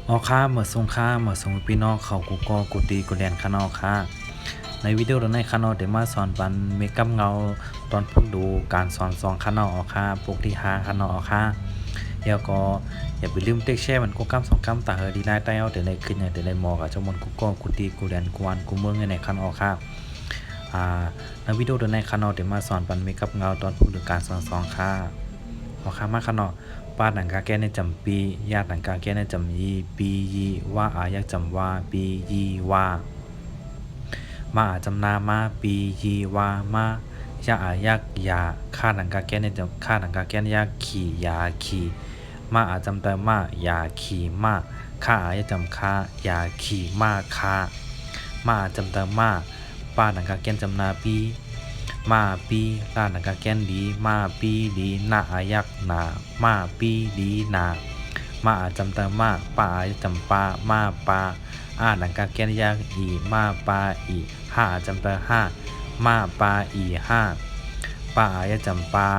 ออค่าเหมือนสงค่าเหมือนสงพี่น้องเขากูก็กูตีกูเรียนข้างนอกค่ะในวิดีโอในข้างนอกเดี๋ยวมาสอนปันเมกัมเงาตอนพุ่งดูการสอนข้างนอกออกค่ะปกที่5ข้างนอกออกค่ะแล้วก็อย่าไปลืมเต็กแช่มันกูกำ2กำตาเฮดีได้ใต้เอาเดี๋ยวในขึ้นเดี๋ยวในมอกับเจ้ามนกูก็กูตีกูเรียนกูวันกูเมืองในข้างนอกค่ะในวิดีโอในข้างนอกเดี๋ยวมาสอนปันเมกัมเงาตอนพุ่งดูการสอนค่ะออกค่ะมาข้างนอกป้าหนังกาแก้ในจำปีญาติหนังกาแก้ในจำยีปียีว่าอยากจำว่าปียีว่ามาจำนามาปียีว่ามายาอยากยาค่าหนังกาแก้ในจำค่าหนังกาแก้ในยากขี่ยาขี่มาจำแต่มายาขี่มาค่าอยากจำค่ายาขี่มาค่ามาจำแต่มาป้าหนังกาแก้นจำนาปีมาปีลาหนังกาแก้นดีมาปีดีนายักนามาปีดีนามาจำแต่มาป้าจำปามาปาหนังกาแก้นยากอีมาปาอีห้าจำแต่ห้ามาปาอีห้าป้ายจำปา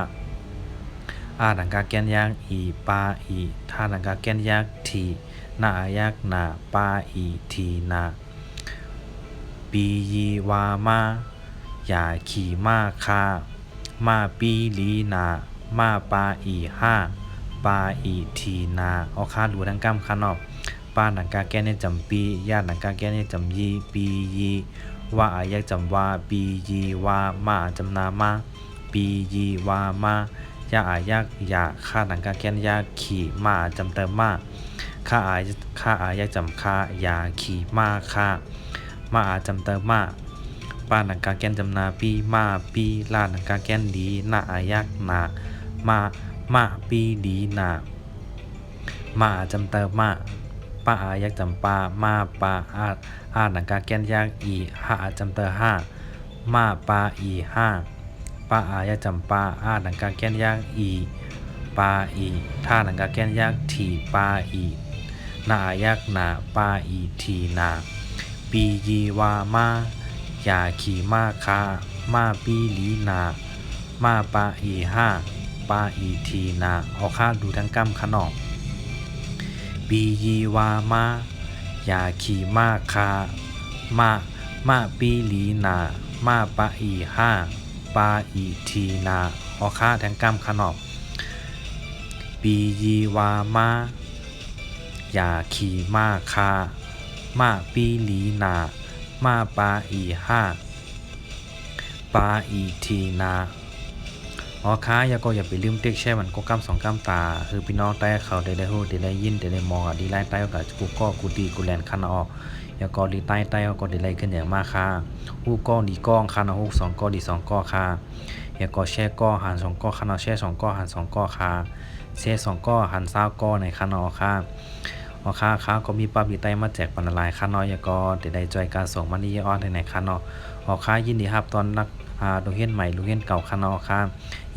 หนังกาแก้นยากอีปาอีท่าหนังกาแก้นยากทีนายักนาปาอีทีนาปียีวามาอย่าขี่มาคามาปีลีนามาปาอีห้าปาอีทีนาเอาคาดูทั้งกำคานอบป้าหนังกาแก้ในจำปีญาติหนังกาแก้ในจำยีปียีว่าอยากจำว่าปียีว่ามาจำนามาปียีว่ามาอยากอยากค่าหนังกาแก้นยากขี่มาจำเติมมาค่าอยากจำค่าอยาขี่มาค่ามาจำเติมมาป้าหนังกาแก้นจำนาปีมาปีลาหนังกาแก้นดีนายักนามาปีดีนามาจำเติมมาป้ายักจำปามาปาหนังกาแก้นยากอีห้าจำเตอห้ามาปาอีห้าป้ายักจำปาหนังกาแก้นยากอีปาอีท่าหนังกาแก้นยากทีปาอีนายักนาปาอีทีนาปียีวามาอย่าขี่มาคามาปีลีนามาปาอีห้าปาอีทีนาเอาค่าดูทั้งกำขนมปียีวามาอย่าขี่มาคามาปีลีนามาปาอีห้าปาอีทีนาเอาค่าทั้งกำขนมปียีวามาอย่าขี่มาคามาปีลีนามาปาอีห้าปาอีทีนาค้าอย่าไปลืมเต็กแช่มันก็กำ2กำตาคือพี่น้องใต้เขาได้ฮู้ได้ยินได้มองดีไล่ใต้กับกูก็กูดีกูแลนคันออกอย่าก็ดีใต้ก็ได้ไล่ขึ้นอย่างมากค่ะฮู้ก็ดีก้องคันฮู้2ก็ดี2ก็ค่ะอย่าก็แช่ก็หัน2ก็คันแช่2ก็หัน2ก็ค่ะแช่2ก็หัน20ก็ในคันออกค่ะค่ะก็มีปั๊บดีใต้มาแจกปันหลายคันอย่าก็ได้จอยการส่งมานี่ออนในคันค่ะยินดีครับตอนนักโรงเรียนใหม่โรงเรียนเก่าคันค่ะ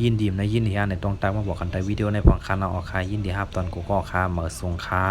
ยินดีในยินดีในตรงตามมาบอกกันในวิดีโอในพังคันค่ะยินดีครับตอนกูก็ค่ะเหมือส่งค่ะ